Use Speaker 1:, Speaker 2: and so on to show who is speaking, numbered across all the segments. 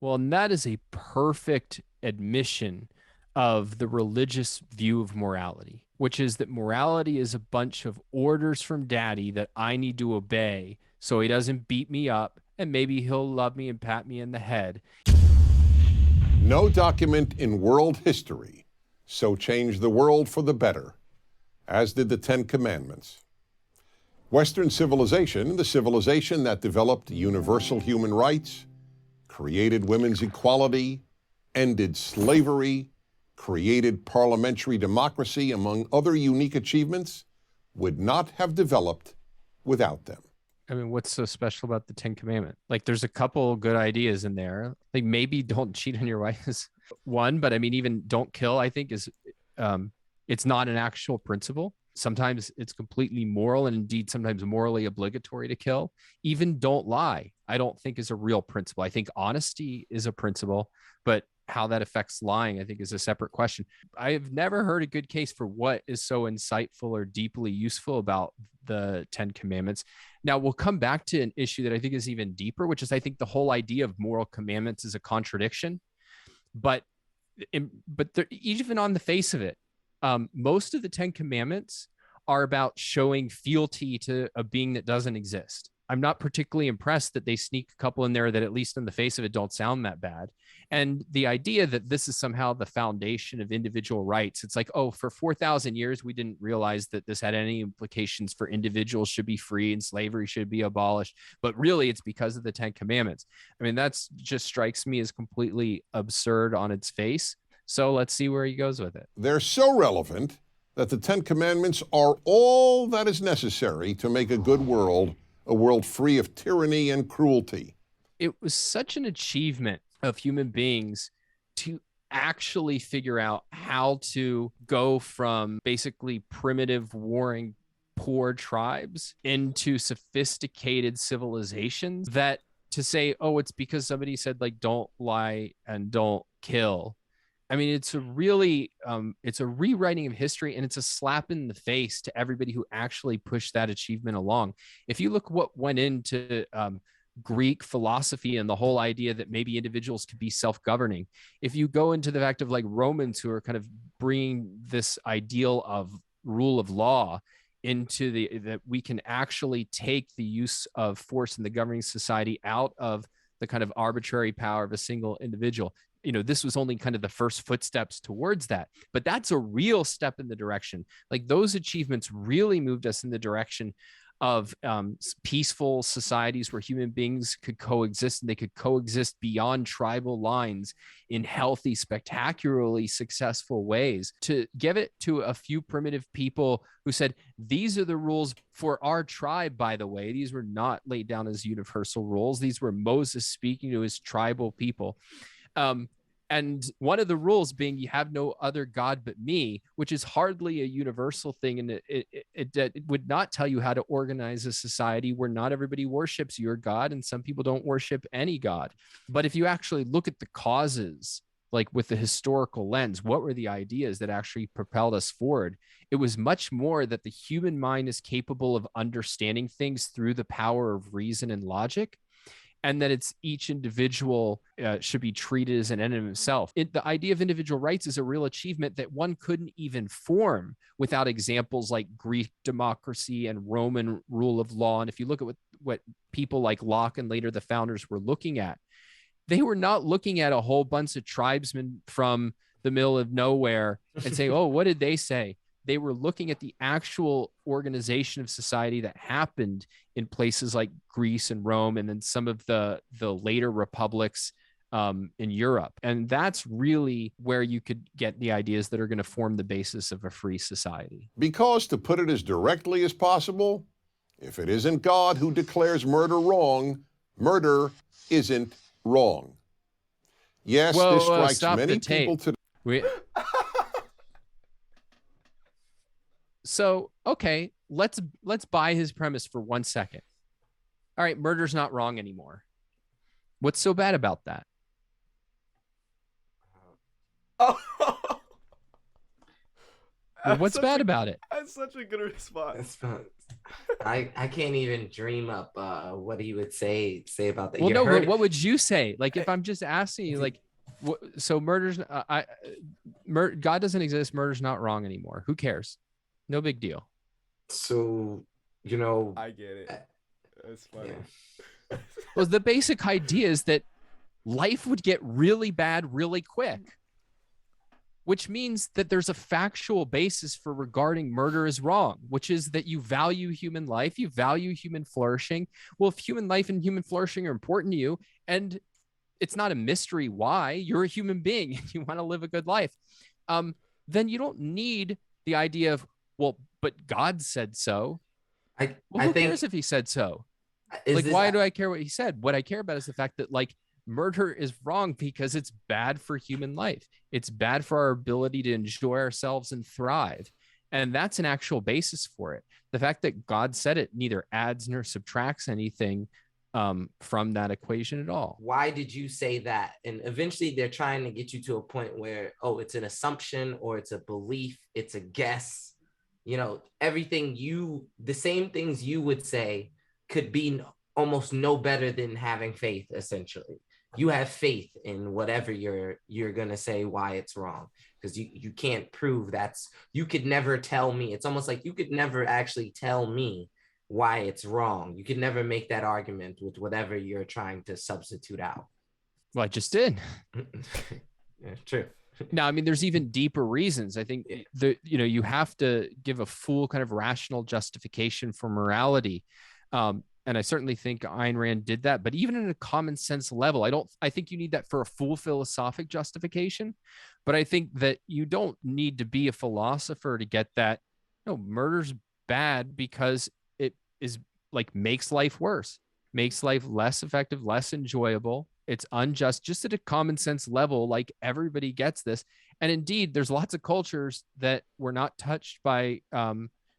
Speaker 1: Well, and that is a perfect admission of the religious view of morality, which is that morality is a bunch of orders from daddy that I need to obey so he doesn't beat me up and maybe he'll love me and pat me in the head.
Speaker 2: No document in world history so changed the world for the better as did the Ten Commandments. Western civilization, the civilization that developed universal human rights, created women's equality, ended slavery, created parliamentary democracy, among other unique achievements, would not have developed without them.
Speaker 1: I mean, what's so special about the Ten Commandments? Like, there's a couple good ideas in there. Like, maybe don't cheat on your wife is one, but I mean, even don't kill, I think is, it's not an actual principle. Sometimes it's completely moral and indeed sometimes morally obligatory to kill. Even don't lie, I don't think is a real principle. I think honesty is a principle, but how that affects lying, I think, is a separate question. I've never heard a good case for what is so insightful or deeply useful about the Ten Commandments. Now, we'll come back to an issue that I think is even deeper, which is I think the whole idea of moral commandments is a contradiction. But even on the face of it, most of the Ten Commandments are about showing fealty to a being that doesn't exist. I'm not particularly impressed that they sneak a couple in there that, at least on the face of it, don't sound that bad. And the idea that this is somehow the foundation of individual rights, it's like, oh, for 4,000 years, we didn't realize that this had any implications for individuals should be free and slavery should be abolished. But really, it's because of the Ten Commandments. I mean, that's just strikes me as completely absurd on its face. So let's see where he goes with it.
Speaker 2: They're so relevant that the Ten Commandments are all that is necessary to make a good world, a world free of tyranny and cruelty.
Speaker 1: It was such an achievement of human beings to actually figure out how to go from basically primitive warring poor tribes into sophisticated civilizations, that to say, oh, it's because somebody said, like, don't lie and don't kill. I mean, it's a really, it's a rewriting of history, and it's a slap in the face to everybody who actually pushed that achievement along. If you look what went into Greek philosophy and the whole idea that maybe individuals could be self-governing, if you go into the fact of like Romans who are kind of bringing this ideal of rule of law into that we can actually take the use of force in the governing society out of the kind of arbitrary power of a single individual. This was only kind of the first footsteps towards that, but that's a real step in the direction. Like, those achievements really moved us in the direction of peaceful societies where human beings could coexist, and they could coexist beyond tribal lines in healthy, spectacularly successful ways. To give it to a few primitive people who said, these are the rules for our tribe, by the way, these were not laid down as universal rules. These were Moses speaking to his tribal people. And one of the rules being you have no other God but me, which is hardly a universal thing. And it would not tell you how to organize a society where not everybody worships your God and some people don't worship any God. But if you actually look at the causes, like with the historical lens, what were the ideas that actually propelled us forward? It was much more that the human mind is capable of understanding things through the power of reason and logic, and that it's each individual should be treated as an end in himself. The idea of individual rights is a real achievement that one couldn't even form without examples like Greek democracy and Roman rule of law. And if you look at what people like Locke and later the founders were looking at, they were not looking at a whole bunch of tribesmen from the middle of nowhere and saying, oh, what did they say? They were looking at the actual organization of society that happened in places like Greece and Rome, and then some of the later republics in Europe. And that's really where you could get the ideas that are going to form the basis of a free society.
Speaker 2: Because, to put it as directly as possible, if it isn't God who declares murder wrong, murder isn't wrong. Yes, this strikes many people today.
Speaker 1: So, okay, let's buy his premise for 1 second. All right, murder's not wrong anymore. What's so bad about that? Well, what's bad about it?
Speaker 3: That's such a good response.
Speaker 4: I can't even dream up what he would say about that.
Speaker 1: Well, no, but what would you say? Like, if I'm just asking you, like, so murder's God doesn't exist. Murder's not wrong anymore. Who cares? No big deal.
Speaker 4: So,
Speaker 3: I get it. That's funny.
Speaker 4: Yeah.
Speaker 1: Well, the basic idea is that life would get really bad really quick, which means that there's a factual basis for regarding murder as wrong, which is that you value human life, you value human flourishing. Well, if human life and human flourishing are important to you, and it's not a mystery why, you're a human being and you want to live a good life, then you don't need the idea of, well, but God said so. Who cares if he said so? Why do I care what he said? What I care about is the fact that, like, murder is wrong because it's bad for human life. It's bad for our ability to enjoy ourselves and thrive. And that's an actual basis for it. The fact that God said it neither adds nor subtracts anything from that equation at all.
Speaker 4: Why did you say that? And eventually they're trying to get you to a point where, oh, it's an assumption or it's a belief, it's a guess. The same things you would say could be almost no better than having faith, essentially. You have faith in whatever you're going to say why it's wrong, because you can't prove you could never tell me. It's almost like you could never actually tell me why it's wrong. You could never make that argument with whatever you're trying to substitute out.
Speaker 1: Well, I just did.
Speaker 4: Yeah, true.
Speaker 1: Now, I mean, there's even deeper reasons. I think you have to give a full kind of rational justification for morality. And I certainly think Ayn Rand did that, but even at a common sense level, I think you need that for a full philosophic justification. But I think that you don't need to be a philosopher to get that, murder's bad because it is like makes life worse, makes life less effective, less enjoyable. It's unjust, just at a common sense level, like everybody gets this. And indeed, there's lots of cultures that were not touched by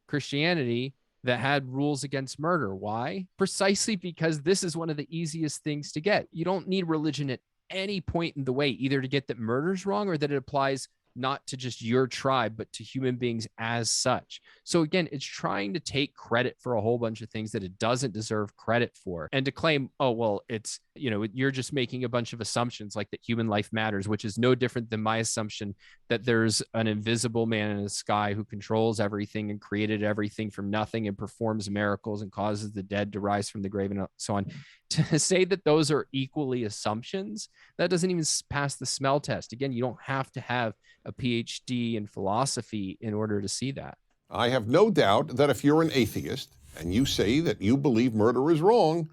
Speaker 1: Christianity that had rules against murder. Why? Precisely because this is one of the easiest things to get. You don't need religion at any point in the way, either to get that murder's wrong or that it applies not to just your tribe, but to human beings as such. So again, it's trying to take credit for a whole bunch of things that it doesn't deserve credit for, and to claim, oh, well, it's, you're just making a bunch of assumptions like that human life matters, which is no different than my assumption that there's an invisible man in the sky who controls everything and created everything from nothing and performs miracles and causes the dead to rise from the grave and so on. To say that those are equally assumptions, that doesn't even pass the smell test. Again, you don't have to have a PhD in philosophy in order to see that.
Speaker 2: I have no doubt that if you're an atheist and you say that you believe murder is wrong,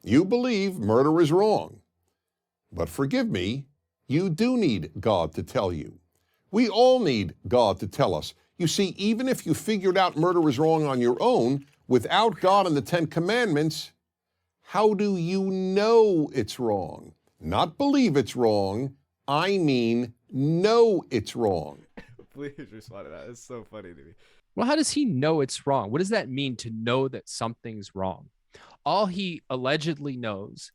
Speaker 2: you believe murder is wrong. But forgive me, you do need God to tell you. We all need God to tell us. You see, even if you figured out murder is wrong on your own, without God and the 10 Commandments, how do you know it's wrong? Not believe it's wrong. I mean, know it's wrong.
Speaker 3: Please respond to that. It's so funny to me.
Speaker 1: Well, how does he know it's wrong? What does that mean to know that something's wrong? All he allegedly knows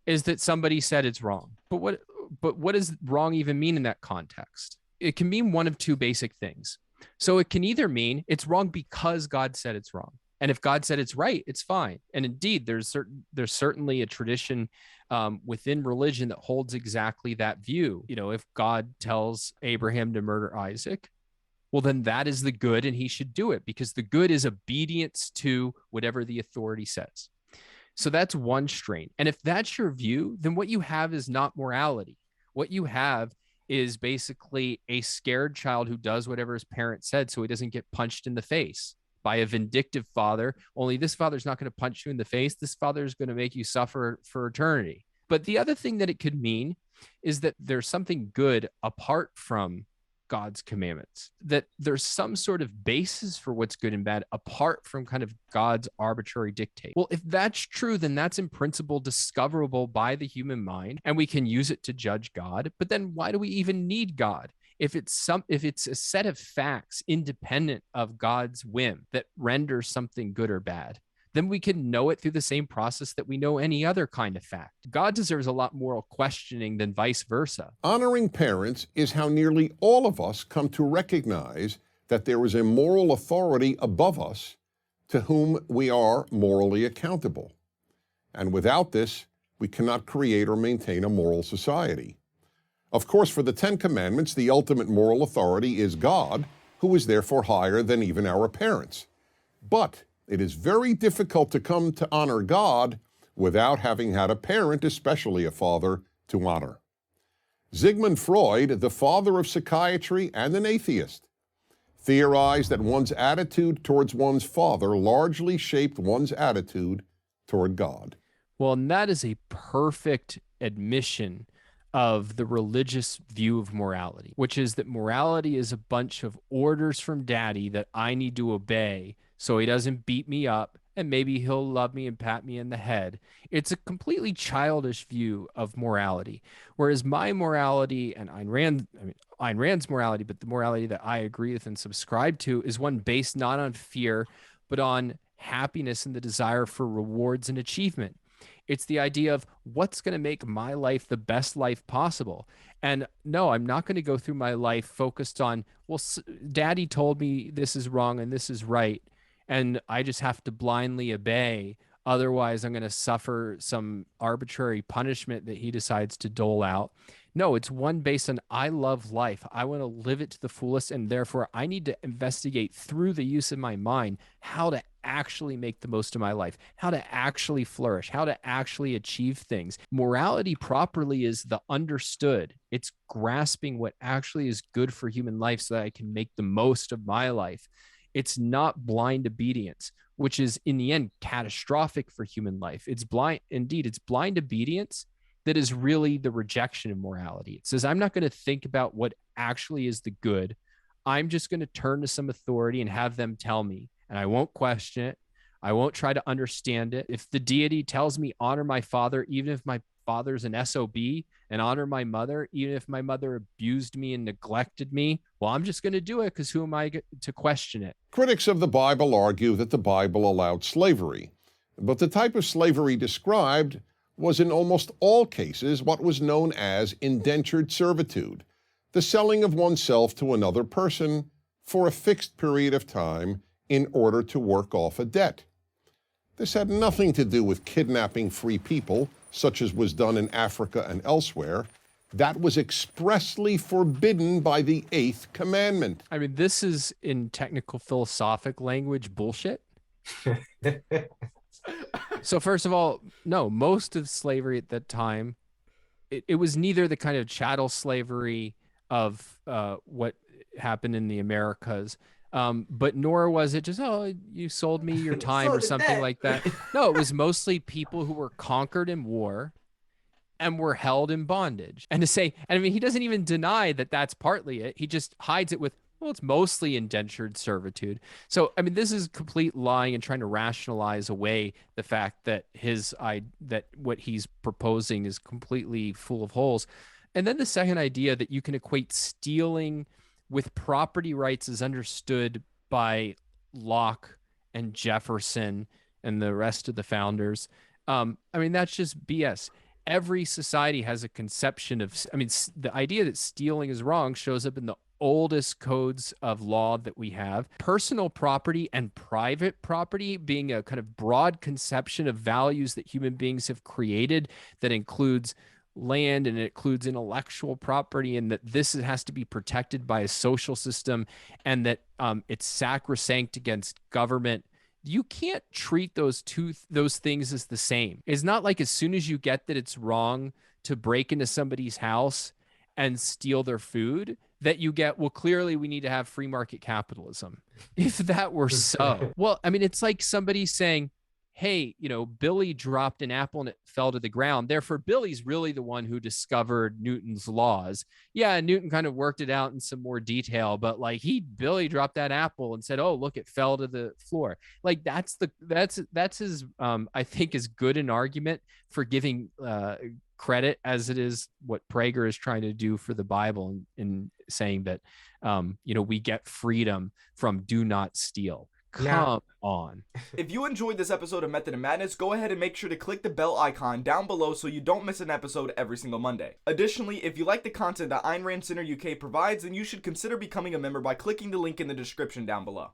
Speaker 1: is that somebody said it's wrong. But what does wrong even mean in that context? It can mean one of two basic things. So it can either mean it's wrong because God said it's wrong. And if God said it's right, it's fine. And indeed, there's certainly a tradition within religion that holds exactly that view. If God tells Abraham to murder Isaac, well, then that is the good and he should do it, because the good is obedience to whatever the authority says. So that's one strain. And if that's your view, then what you have is not morality. What you have is basically a scared child who does whatever his parent said so he doesn't get punched in the face by a vindictive father, only this father's not going to punch you in the face. This father is going to make you suffer for eternity. But the other thing that it could mean is that there's something good apart from God's commandments, that there's some sort of basis for what's good and bad apart from kind of God's arbitrary dictate. Well, if that's true, then that's in principle discoverable by the human mind, and we can use it to judge God. But then why do we even need God? If it's a set of facts independent of God's whim that renders something good or bad, then we can know it through the same process that we know any other kind of fact. God deserves a lot more questioning than vice versa.
Speaker 2: Honoring parents is how nearly all of us come to recognize that there is a moral authority above us to whom we are morally accountable. And without this, we cannot create or maintain a moral society. Of course, for the Ten Commandments, the ultimate moral authority is God, who is therefore higher than even our parents. But it is very difficult to come to honor God without having had a parent, especially a father, to honor. Sigmund Freud, the father of psychiatry and an atheist, theorized that one's attitude towards one's father largely shaped one's attitude toward God.
Speaker 1: Well, and that is a perfect admission of the religious view of morality, which is that morality is a bunch of orders from daddy that I need to obey so he doesn't beat me up and maybe he'll love me and pat me in the head. It's a completely childish view of morality. Whereas my morality and Ayn Rand's morality, but the morality that I agree with and subscribe to is one based not on fear, but on happiness and the desire for rewards and achievement. It's the idea of what's going to make my life the best life possible. And no, I'm not going to go through my life focused on, well, daddy told me this is wrong and this is right, and I just have to blindly obey. Otherwise, I'm going to suffer some arbitrary punishment that he decides to dole out. No, it's one based on I love life. I want to live it to the fullest, and therefore I need to investigate through the use of my mind how to actually make the most of my life, how to actually flourish, how to actually achieve things. Morality properly is the understood. It's grasping what actually is good for human life so that I can make the most of my life. It's not blind obedience, which is in the end catastrophic for human life. It's blind obedience that is really the rejection of morality. It says, I'm not going to think about what actually is the good. I'm just going to turn to some authority and have them tell me, and I won't question it. I won't try to understand it. If the deity tells me honor my father, even if my father's an SOB, and honor my mother, even if my mother abused me and neglected me, well, I'm just going to do it because who am I to question it?
Speaker 2: Critics of the Bible argue that the Bible allowed slavery, but the type of slavery described was in almost all cases what was known as indentured servitude, the selling of oneself to another person for a fixed period of time in order to work off a debt. This had nothing to do with kidnapping free people, such as was done in Africa and elsewhere. That was expressly forbidden by the 8th commandment.
Speaker 1: I mean, this is, in technical philosophic language, bullshit. So first of all, no, most of slavery at that time, it was neither the kind of chattel slavery of what happened in the Americas, but nor was it just, oh, you sold me your time or something like that. No, it was mostly people who were conquered in war and were held in bondage. And to say, and I mean, he doesn't even deny that that's partly it. He just hides it with, well, it's mostly indentured servitude. So, I mean, this is complete lying and trying to rationalize away the fact that that what he's proposing is completely full of holes. And then the second idea that you can equate stealing with property rights as understood by Locke and Jefferson and the rest of the founders. I mean, that's just BS. Every society has a conception of, I mean, the idea that stealing is wrong shows up in the oldest codes of law that we have. Personal property and private property being a kind of broad conception of values that human beings have created that includes land and it includes intellectual property, and that this has to be protected by a social system, and that it's sacrosanct against government. You can't treat those things as the same. It's not like as soon as you get that it's wrong to break into somebody's house and steal their food, that you get, well, clearly we need to have free market capitalism. If that were so, well, I mean, it's like somebody saying, hey, you know, Billy dropped an apple and it fell to the ground. Therefore, Billy's really the one who discovered Newton's laws. Yeah, Newton kind of worked it out in some more detail, but like Billy dropped that apple and said, oh, look, it fell to the floor. Like that's his, I think, as good an argument for giving credit as it is what Prager is trying to do for the Bible in saying that, you know, we get freedom from do not steal. Come on.
Speaker 5: If you enjoyed this episode of Method and Madness, go ahead and make sure to click the bell icon down below so you don't miss an episode every single Monday. Additionally, if you like the content that Ayn Rand Center UK provides, then you should consider becoming a member by clicking the link in the description down below.